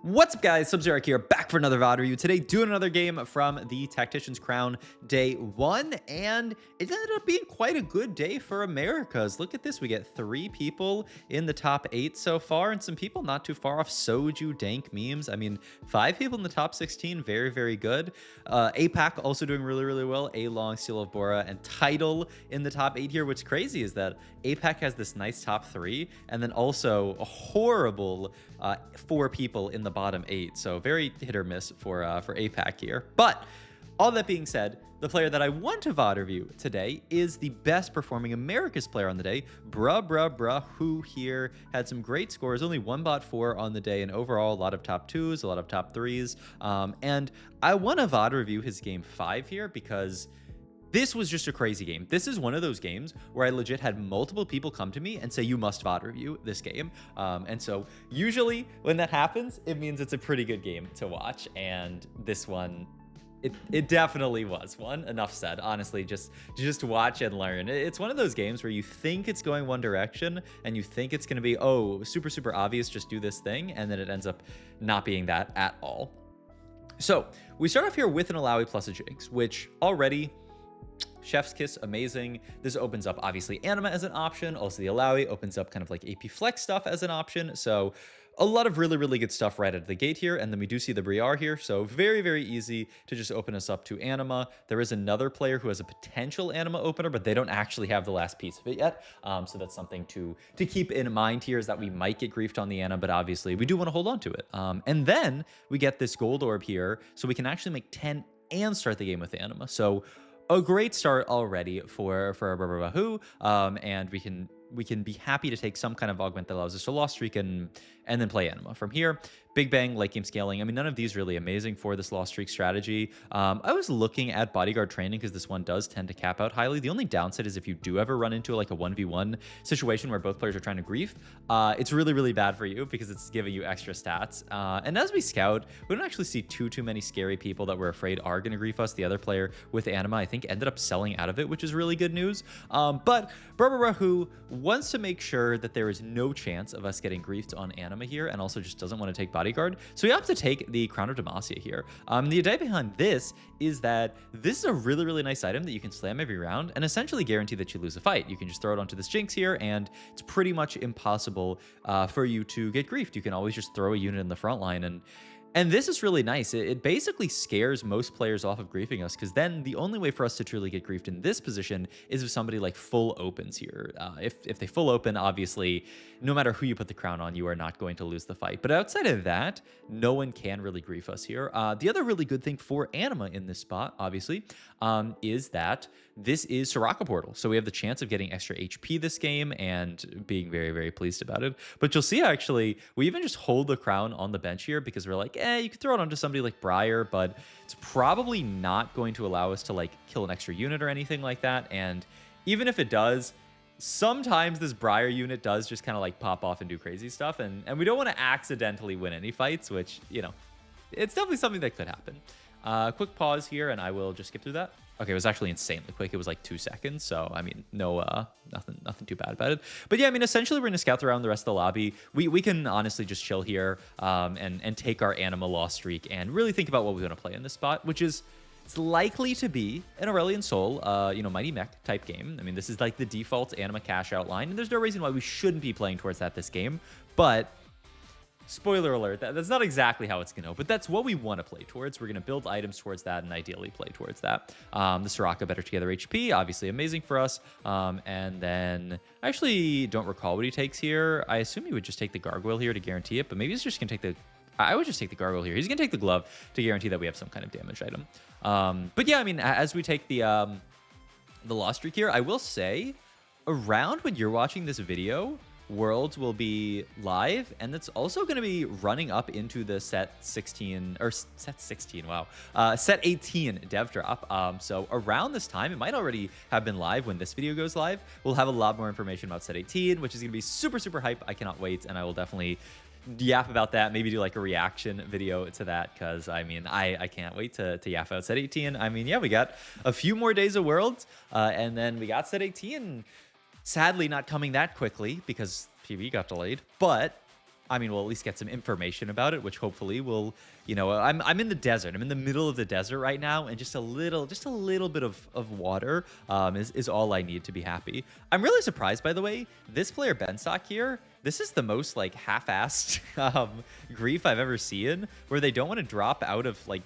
What's up, guys? Sub-Zero here, back for another VOD review. Today, doing another game from the Tactician's Crown Day 1, and it ended up being quite a good day for Americas. Look at this. We get 3 people in the top 8 so far, and some people not too far off. Soju, Dank, Memes. I mean, 5 people in the top 16. Very, very good. APAC also doing really, really well. A-Long, Seal of Bora, and Tidal in the top 8 here. What's crazy is that APAC has this nice top 3, and then also a horrible 4 people in the bottom 8. So very hit or miss for APAC here. But all that being said, the player that I want to VOD review today is the best performing Americas player on the day. Bruhbruhbruhwho here had some great scores, only 1 bot 4 on the day, and overall a lot of top 2s, a lot of top 3s. And I want to VOD review his game 5 here because this was just a crazy game. This is one of those games where I legit had multiple people come to me and say, you must VOD review this game. And so usually when that happens, it means it's a pretty good game to watch. And this one, it definitely was one. Enough said. Honestly, just watch and learn. It's one of those games where you think it's going one direction and you think it's going to be, oh, super, super obvious, just do this thing. And then it ends up not being that at all. So we start off here with an Alawi plus a Jinx, which already Chef's Kiss, amazing. This opens up obviously Anima as an option. Also the Alawi opens up kind of like AP Flex stuff as an option. So a lot of really, really good stuff right out of the gate here. And then we do see the Briar here. So very, very easy to just open us up to Anima. There is another player who has a potential Anima opener, but they don't actually have the last piece of it yet. So that's something to keep in mind here, is that we might get griefed on the Anima, but obviously we do want to hold on to it. And then we get this gold orb here. So we can actually make 10 and start the game with Anima. So a great start already for bruhbruhbruhwho, and we can be happy to take some kind of augment that allows us to lost streak and then play Anima from here. Big Bang, late game scaling. I mean, none of these really amazing for this lost streak strategy. I was looking at bodyguard training because this one does tend to cap out highly. The only downside is if you do ever run into like a 1v1 situation where both players are trying to grief, it's really, really bad for you because it's giving you extra stats. And as we scout, we don't actually see too many scary people that we're afraid are going to grief us. The other player with Anima, I think, ended up selling out of it, which is really good news. But bruhbruhbruhwho wants to make sure that there is no chance of us getting griefed on Anima here, and also just doesn't want to take bodyguard. So we have to take the Crown of Demacia here. The idea behind this is that this is a really, really nice item that you can slam every round and essentially guarantee that you lose a fight. You can just throw it onto this Jinx here, and it's pretty much impossible for you to get griefed. You can always just throw a unit in the front line, and this is really nice. It basically scares most players off of griefing us, because then the only way for us to truly get griefed in this position is if somebody like full opens here. If they full open, obviously, no matter who you put the crown on, you are not going to lose the fight. But outside of that, no one can really grief us here. The other really good thing for Anima in this spot, obviously, is that this is Soraka Portal. So we have the chance of getting extra HP this game and being very, very pleased about it. But you'll see, actually, we even just hold the crown on the bench here because we're like, you could throw it onto somebody like Briar, but it's probably not going to allow us to like kill an extra unit or anything like that. And even if it does, sometimes this Briar unit does just kind of like pop off and do crazy stuff. And we don't want to accidentally win any fights, which, you know, it's definitely something that could happen. Quick pause here, and I will just skip through that. Okay, it was actually insanely quick. It was like 2 seconds. So, I mean, no, nothing too bad about it. But yeah, I mean, essentially, we're going to scout around the rest of the lobby. We can honestly just chill here and take our Anima lost streak and really think about what we want to play in this spot, which is, it's likely to be an Aurelion Sol, you know, Mighty Mech type game. I mean, this is like the default Anima cash outline, and there's no reason why we shouldn't be playing towards that this game. But spoiler alert, that's not exactly how it's going to go, but that's what we want to play towards. We're going to build items towards that and ideally play towards that. The Soraka Better Together HP, obviously amazing for us. And then I actually don't recall what he takes here. I assume he would just take the Gargoyle here to guarantee it, but maybe he's just going to take the... I would just take the Gargoyle here. He's going to take the Glove to guarantee that we have some kind of damage item. But yeah, I mean, as we take the lost streak here, I will say, around when you're watching this video, Worlds will be live, and it's also going to be running up into the set 16 or set 16. Wow, set 18 dev drop. So around this time, it might already have been live when this video goes live. We'll have a lot more information about set 18, which is going to be super, super hype. I cannot wait, and I will definitely yap about that, maybe do like a reaction video to that, because I mean, I can't wait to yap out set 18. I mean, yeah, we got a few more days of Worlds, and then we got set 18. Sadly, not coming that quickly because PB got delayed, but I mean, we'll at least get some information about it, which hopefully will, I'm in the desert. I'm in the middle of the desert right now, and just a little bit of water is all I need to be happy. I'm really surprised, by the way, this player Bensock here. This is the most like half-assed grief I've ever seen, where they don't want to drop out of like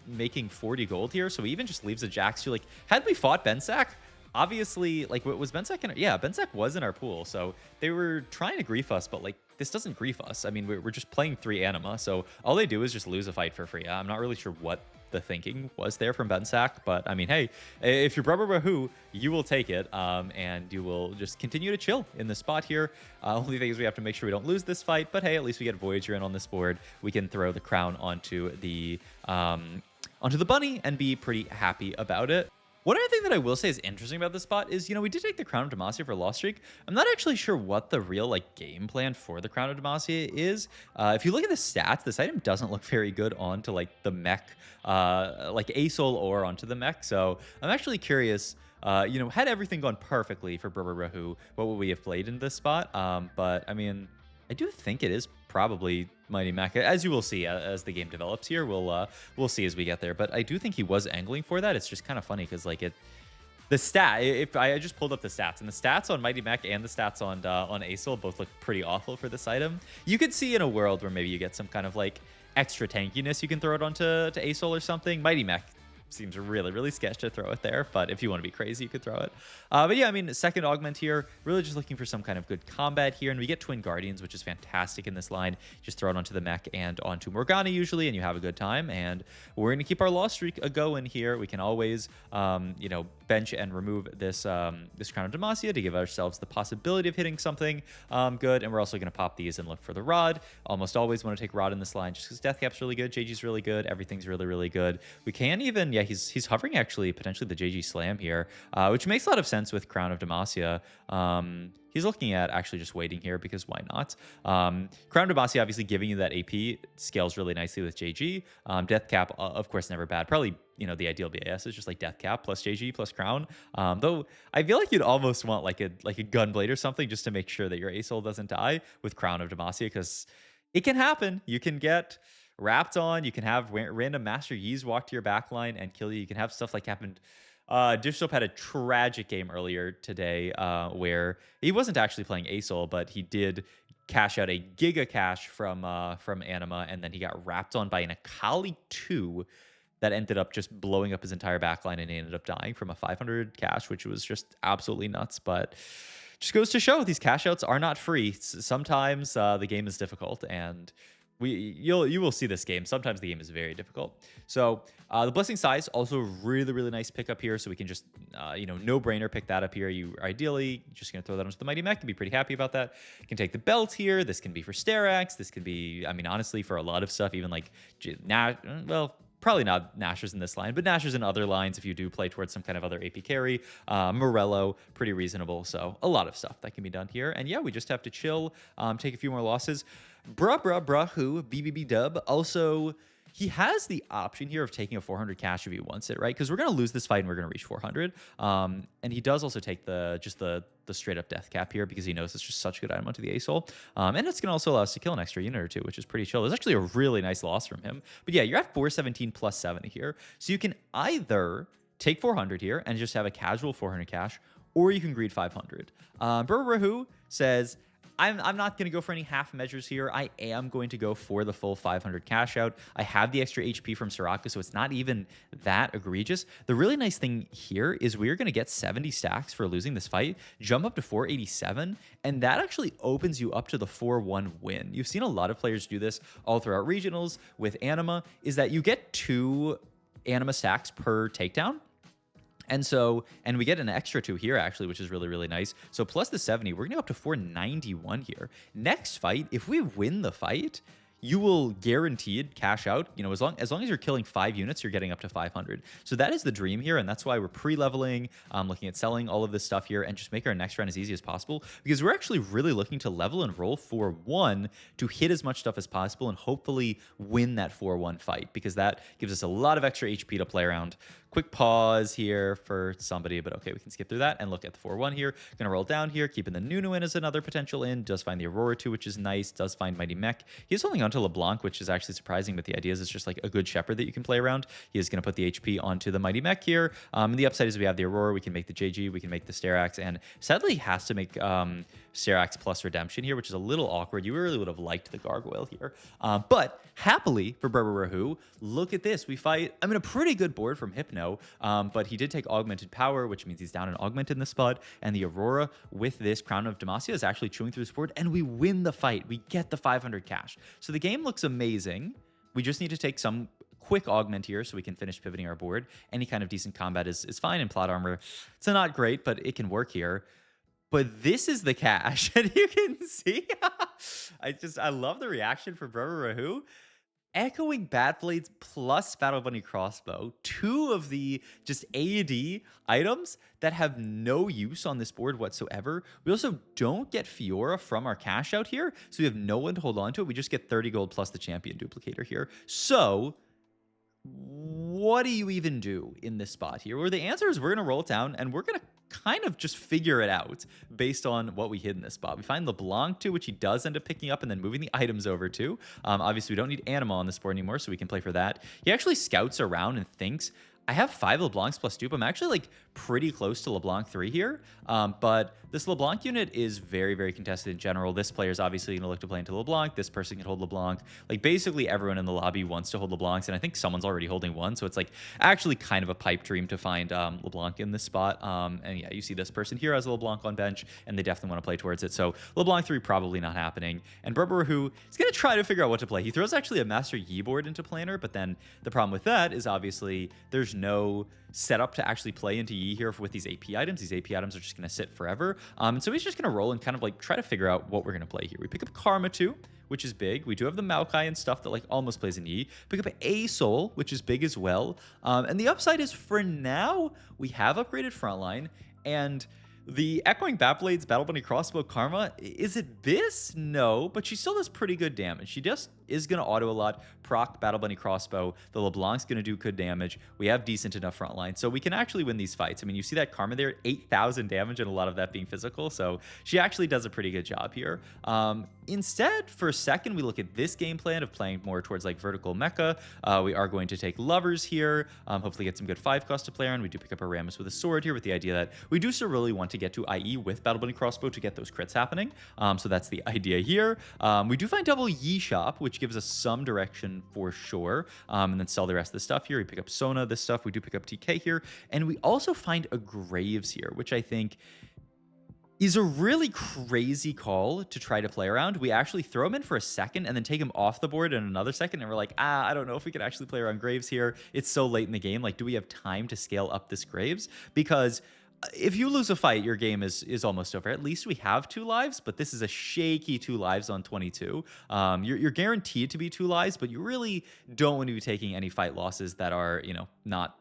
making 40 gold here, so he even just leaves a Jax to like. Had we fought Bensack, obviously, like, was Bensack in our, yeah, Bensack was in our pool, so they were trying to grief us, but like this doesn't grief us. I mean, we're just playing 3 anima, so all they do is just lose a fight for free. I'm not really sure what the thinking was there from Bensack, but I mean, hey, if you're bruhbruhbruhwho, you will take it, and you will just continue to chill in the spot here. Only thing is we have to make sure we don't lose this fight, but hey, at least we get Voyager in on this board. We can throw the crown onto the bunny and be pretty happy about it. One other thing that I will say is interesting about this spot is, we did take the Crown of Demacia for Lost Streak. I'm not actually sure what the real, like, game plan for the Crown of Demacia is. If you look at the stats, this item doesn't look very good onto, like, the mech, like ASOL or onto the mech. So I'm actually curious, had everything gone perfectly for bruhbruhbruhwho, what would we have played in this spot? But, I mean, I do think it is probably Mighty Mac, as you will see as the game develops here. We'll see as we get there, but I do think he was angling for that. It's just kind of funny because like the stat, if I just pulled up the stats, and the stats on Mighty Mac and the stats on ASOL both look pretty awful for this item. You could see in a world where maybe you get some kind of like extra tankiness, you can throw it onto ASOL or something. Mighty Mac seems really sketch to throw it there, but if you want to be crazy, you could throw it. But yeah, I mean, second augment here, really just looking for some kind of good combat here, and we get Twin Guardians, which is fantastic in this line. Just throw it onto the mech and onto Morgana usually, and you have a good time. And we're going to keep our lost streak a-going here. We can always, bench and remove this this Crown of Demacia to give ourselves the possibility of hitting something good. And we're also going to pop these and look for the Rod. Almost always want to take Rod in this line just because Death Cap's really good, JG's really good, everything's really good. We can even, yeah, he's hovering actually potentially the JG Slam here, which makes a lot of sense with Crown of Demacia. He's looking at actually just waiting here because why not? Crown of Demacia obviously giving you that AP scales really nicely with JG. Death Cap, of course, never bad. Probably, the ideal BAS is just like Death Cap plus JG plus Crown. Though I feel like you'd almost want like a Gunblade or something just to make sure that your ASOL doesn't die with Crown of Demacia, because it can happen. You can get wrapped on. You can have random Master Yi's walk to your backline and kill you. You can have stuff like happened. Digital had a tragic game earlier today where he wasn't actually playing ASOL, but he did cash out a Giga Cash from Anima, and then he got wrapped on by an Akali 2 that ended up just blowing up his entire backline, and he ended up dying from a 500 cash, which was just absolutely nuts. But just goes to show these cash outs are not free. Sometimes the game is difficult, and you will see this game. Sometimes the game is very difficult. So the Blessing Size, also really nice pickup here. So we can just, no-brainer pick that up here. You are ideally just going to throw that onto the Mighty Mech and be pretty happy about that. You can take the belt here. This can be for Sterax. This could be, I mean, honestly, for a lot of stuff, even like, well, probably not Nashers in this line, but Nashers in other lines if you do play towards some kind of other AP carry. Morello, pretty reasonable. So a lot of stuff that can be done here. And yeah, we just have to chill, take a few more losses. Bruhbruhbruhwho, BBB dub. Also, he has the option here of taking a 400 cash if he wants it, right? Because we're going to lose this fight and we're going to reach 400. And he does also take the straight up death cap here because he knows it's just such a good item onto the ASOL. And it's going to also allow us to kill an extra unit or two, which is pretty chill. There's actually a really nice loss from him. But yeah, you're at 417 plus 70 here. So you can either take 400 here and just have a casual 400 cash, or you can greed 500. Bruhbruhbruhwho says, I'm not going to go for any half measures here. I am going to go for the full 500 cash out. I have the extra HP from Soraka, so it's not even that egregious. The really nice thing here is we're going to get 70 stacks for losing this fight, jump up to 487, and that actually opens you up to the 4-1 win. You've seen a lot of players do this all throughout regionals with Anima, is that you get 2 Anima stacks per takedown. And we get an extra 2 here, actually, which is really nice. So plus the 70, we're going to go up to 491 here. Next fight, if we win the fight, you will guaranteed cash out. As long as you're killing 5 units, you're getting up to 500. So that is the dream here, and that's why we're pre-leveling, looking at selling all of this stuff here, and just make our next round as easy as possible, because we're actually really looking to level and roll 4-1 to hit as much stuff as possible and hopefully win that 4-1 fight, because that gives us a lot of extra HP to play around. quick pause here for somebody, but okay, we can skip through that and look at the 4-1 here. Gonna roll down here, keeping the Nunu in as another potential in. Does find the Aurora too, which is nice. Does find Mighty Mech. He's holding onto LeBlanc, which is actually surprising, but the idea is it's just like a good Shepherd that you can play around. He is gonna put the HP onto the Mighty Mech here. And the upside is we have the Aurora, we can make the JG, we can make the Sterax, and sadly has to make Sterax plus Redemption here, which is a little awkward. You really would have liked the Gargoyle here. But happily for bruhbruhbruhwho, look at this. We fight, I mean, a pretty good board from Hypno, but he did take Augmented Power, which means he's down an Augment in the spot, and the Aurora with this Crown of Demacia is actually chewing through this board, and we win the fight. We get the 500 cash. So the game looks amazing. We just need to take some quick augment here so we can finish pivoting our board. Any kind of decent combat is fine in plot armor. It's not great, but it can work here. But this is the cash, and you can see, I love the reaction for bruhbruhbruhwho. Echoing Bat Blades plus Battle Bunny Crossbow, two of the just AD items that have no use on this board whatsoever. We also don't get Fiora from our cash out here, so we have no one to hold on to it. We just get 30 gold plus the champion duplicator here. So what do you even do in this spot here? Well, the answer is we're going to roll it down, and we're going to kind of just figure it out based on what we hid in this spot. We find LeBlanc too, which he does end up picking up and then moving the items over to. Obviously, we don't need Anima on this board anymore, so we can play for that. He actually scouts around and thinks, I have 5 LeBlancs plus dupe. I'm actually like pretty close to LeBlanc 3 here. But this LeBlanc unit is very, very contested in general. This player is obviously going to look to play into LeBlanc. This person can hold LeBlanc. Like basically everyone in the lobby wants to hold LeBlancs, and I think someone's already holding one. So it's like actually kind of a pipe dream to find LeBlanc in this spot. And yeah, you see this person here has a LeBlanc on bench, and they definitely want to play towards it. So LeBlanc 3 probably not happening. And bruhbruhbruhwho is going to try to figure out what to play. He throws actually a Master Yi board into Planner, but then the problem with that is obviously there's no setup to actually play into Yi here with these AP items. These AP items are just going to sit forever. And so he's just going to roll and kind of like try to figure out what we're going to play here. We pick up Karma too, which is big. We do have the Maokai and stuff that like almost plays in Yi. Pick up A Soul, which is big as well. And the upside is for now, we have upgraded Frontline, and the Echoing Bat Blades, Battle Bunny Crossbow, Karma, is it this? No, but she still does pretty good damage. She just is going to auto a lot, proc Battle Bunny Crossbow. The LeBlanc's going to do good damage. We have decent enough frontline, so we can actually win these fights. I mean, you see that Karma there, 8,000 damage, and a lot of that being physical, so she actually does a pretty good job here. Instead, for a second, we look at this game plan of playing more towards like vertical mecha. We are going to take Lovers here, hopefully get some good 5-cost to play on. We do pick up a Rammus with a sword here with the idea that we do still really want to get to IE with Battle Bunny Crossbow to get those crits happening. So that's the idea here. We do find double Yi Shop, which gives us some direction for sure, and then sell the rest of the stuff here. We pick up Sona, this stuff. We do pick up TK here, and we also find a Graves here, which I think is a really crazy call to try to play around. We actually throw him in for a second and then take him off the board in another second, and we're like, I don't know if we can actually play around Graves here. It's so late in the game. Like, do we have time to scale up this Graves? Because if you lose a fight, your game is almost over. At least we have 2 lives, but this is a shaky 2 lives on 22. You're guaranteed to be 2 lives, but you really don't want to be taking any fight losses that are, you know, not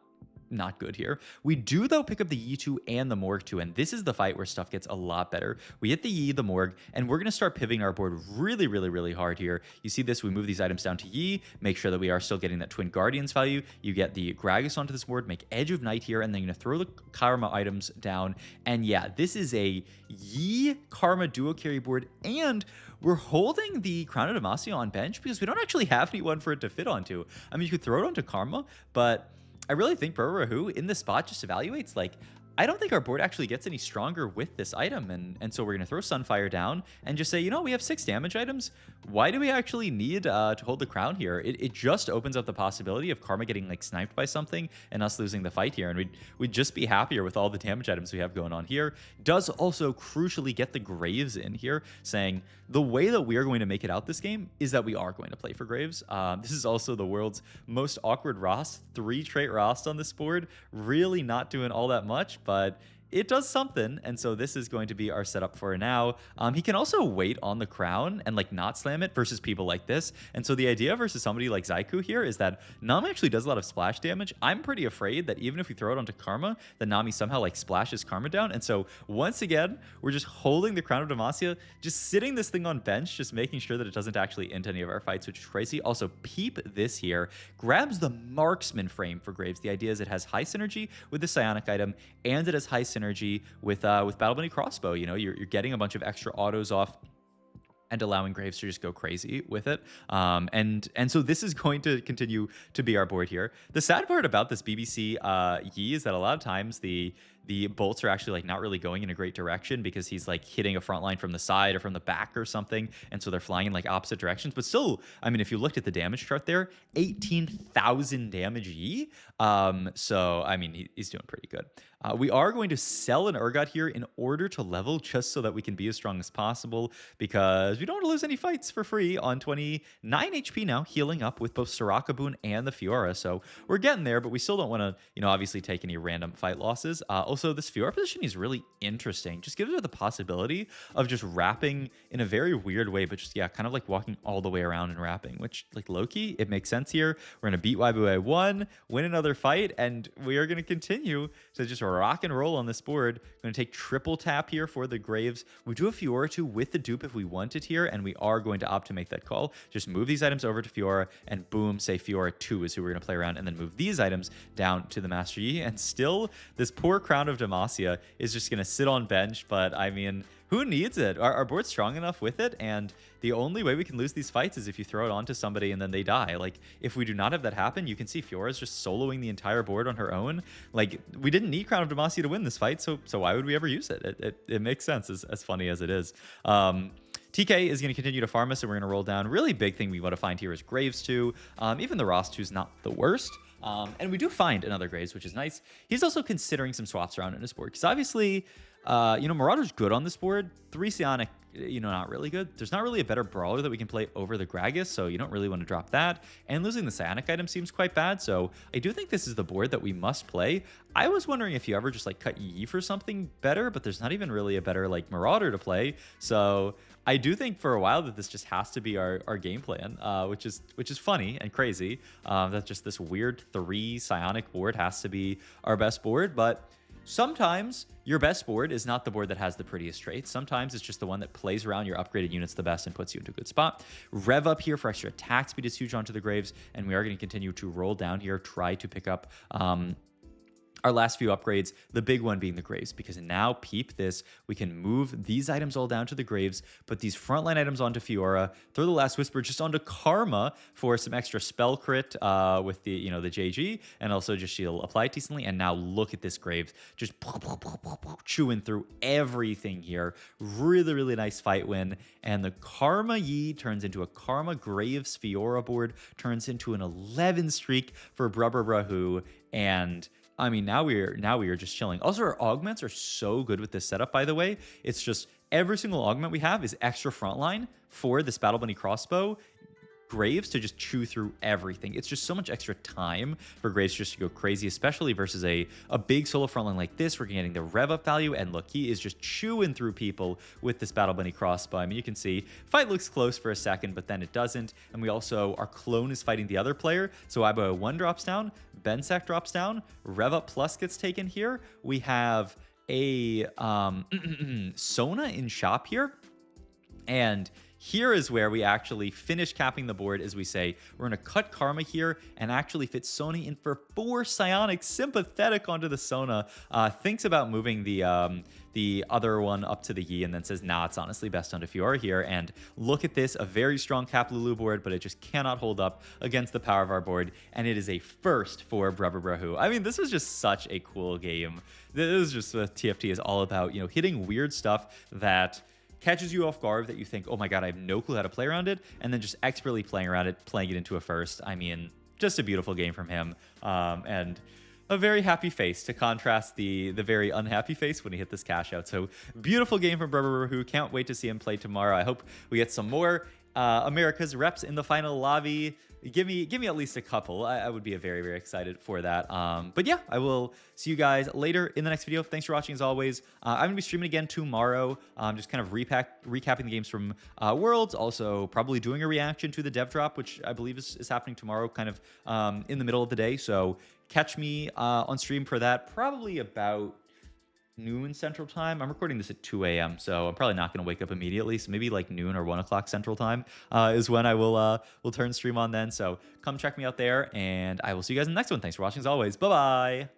good here. We do, though, pick up the Yi 2 and the Morg 2, and this is the fight where stuff gets a lot better. We hit the Yi, the Morg, and we're going to start pivoting our board really, really, really hard here. You see this, we move these items down to Yi, make sure that we are still getting that Twin Guardians value. You get the Gragas onto this board, make Edge of Night here, and then you're going to throw the Karma items down. And yeah, this is a Yi Karma duo carry board, and we're holding the Crown of Demacia on bench because we don't actually have anyone for it to fit onto. I mean, you could throw it onto Karma, but I really think bruhbruhbruhwho in this spot just evaluates, like, I don't think our board actually gets any stronger with this item, and so we're going to throw Sunfire down and just say, you know, we have 6 damage items. Why do we actually need to hold the crown here? It just opens up the possibility of Karma getting like sniped by something and us losing the fight here, and we'd just be happier with all the damage items we have going on here. Does also crucially get the Graves in here, saying the way that we are going to make it out this game is that we are going to play for Graves. This is also the world's most awkward Rost, 3 trait Rost on this board. Really not doing all that much, but it does something. And so this is going to be our setup for now. He can also wait on the crown and like not slam it versus people like this. And so the idea versus somebody like Zaiku here is that Nami actually does a lot of splash damage. I'm pretty afraid that even if we throw it onto Karma, that Nami somehow like splashes Karma down. And so once again, we're just holding the Crown of Demacia, just sitting this thing on bench, just making sure that it doesn't actually end any of our fights, which is crazy. Also, peep this here. Grabs the marksman frame for Graves. The idea is it has high synergy with the psionic item, and it has high synergy with Battle Bunny Crossbow. You know, you're getting a bunch of extra autos off and allowing Graves to just go crazy with it. And so this is going to continue to be our board here. The sad part about this BBC Yi is that a lot of times the bolts are actually like not really going in a great direction because he's like hitting a front line from the side or from the back or something. And so they're flying in like opposite directions. But still, I mean, if you looked at the damage chart there, 18,000 damage Yi. So, I mean, he's doing pretty good. We are going to sell an Urgot here in order to level just so that we can be as strong as possible because we don't want to lose any fights for free on 29 HP now, healing up with both Soraka Boon and the Fiora. So we're getting there, but we still don't want to, you know, obviously take any random fight losses. Also, this Fiora position is really interesting. Just gives her the possibility of just wrapping in a very weird way, but just, yeah, kind of like walking all the way around and wrapping, which, like, low-key, it makes sense here. We're going to beat YBY1, win another fight, and we are going to continue to just rock and roll on this board. Going to take triple tap here for the Graves. We do a Fiora 2 with the dupe if we want it here, and we are going to opt to make that call. Just move these items over to Fiora, and boom, say Fiora 2 is who we're going to play around, and then move these items down to the Master Yi. And still, this poor Crown of Demacia is just going to sit on bench, but I mean, who needs it? Our board's strong enough with it, and the only way we can lose these fights is if you throw it onto somebody and then they die. Like, if we do not have that happen, you can see Fiora's just soloing the entire board on her own. Like, we didn't need Crown of Demacia to win this fight, so why would we ever use it? It makes sense, as funny as it is. TK is going to continue to farm us, and we're going to roll down. Really big thing we want to find here is Graves 2. Even the Ross 2 is not the worst. And we do find another Graves, which is nice. He's also considering some swaps around in his board, because obviously, you know, Marauder's good on this board. 3 Psionic, you know, not really good. There's not really a better brawler that we can play over the Gragas, so you don't really want to drop that. And losing the Psionic item seems quite bad, so I do think this is the board that we must play. I was wondering if you ever just like cut Yi for something better, but there's not even really a better like Marauder to play. So I do think for a while that this just has to be our game plan, which is funny and crazy. That just this weird 3 Psionic board has to be our best board, but sometimes your best board is not the board that has the prettiest traits. Sometimes it's just the one that plays around your upgraded units the best and puts you into a good spot. Rev up here for extra attack speed is huge onto the Graves, and we are going to continue to roll down here, try to pick up our last few upgrades, the big one being the Graves, because now, peep this, we can move these items all down to the Graves, put these frontline items onto Fiora, throw the Last Whisper just onto Karma for some extra spell crit with the, you know, the JG, and also just she'll apply it decently. And now look at this Graves, just chewing through everything here. Really, really nice fight win. And the Karma Yi turns into a Karma Graves Fiora board, turns into an 11 streak for bruhbruhbruhwho, and I mean, now we are just chilling. Also, our augments are so good with this setup, by the way. It's just every single augment we have is extra frontline for this Battle Bunny Crossbow Graves to just chew through everything. It's just so much extra time for Graves just to go crazy, especially versus a big solo frontline like this. We're getting the rev up value, and look, he is just chewing through people with this Battle Bunny Crossbow. I mean, you can see fight looks close for a second, but then it doesn't. And we also, our clone is fighting the other player, so Ibo 1 drops down, Bensack drops down, rev up plus gets taken here. We have a Sona in shop here, and here is where we actually finish capping the board. As we say, we're going to cut Karma here and actually fit Sona in for 4 Psionic, sympathetic onto the Sona. Thinks about moving the other one up to the Yi, and then says, nah, it's honestly best onto Fiora here. And look at this, a very strong Cap Lulu board, but it just cannot hold up against the power of our board. And it is a first for bruhbruhbruhwho. I mean, this is just such a cool game. This is just what TFT is all about, you know, hitting weird stuff that catches you off guard, that you think, oh my god, I have no clue how to play around it, and then just expertly playing around it, playing it into a first. I mean, just a beautiful game from him, and a very happy face to contrast the very unhappy face when he hit this cash out. So beautiful game from bruhbruhbruhwho. Can't wait to see him play tomorrow. I hope we get some more America's reps in the final lobby. give me at least a couple. I would be very, very excited for that. But yeah, I will see you guys later in the next video. Thanks for watching as always. I'm gonna be streaming again tomorrow. Just kind of recapping the games from Worlds. Also probably doing a reaction to the dev drop, which I believe is happening tomorrow, kind of in the middle of the day. So catch me on stream for that, probably about noon Central Time. I'm recording this at 2 a.m., so I'm probably not going to wake up immediately. So maybe like noon or 1 o'clock Central Time is when I will turn stream on then. So come check me out there, and I will see you guys in the next one. Thanks for watching as always. Bye-bye.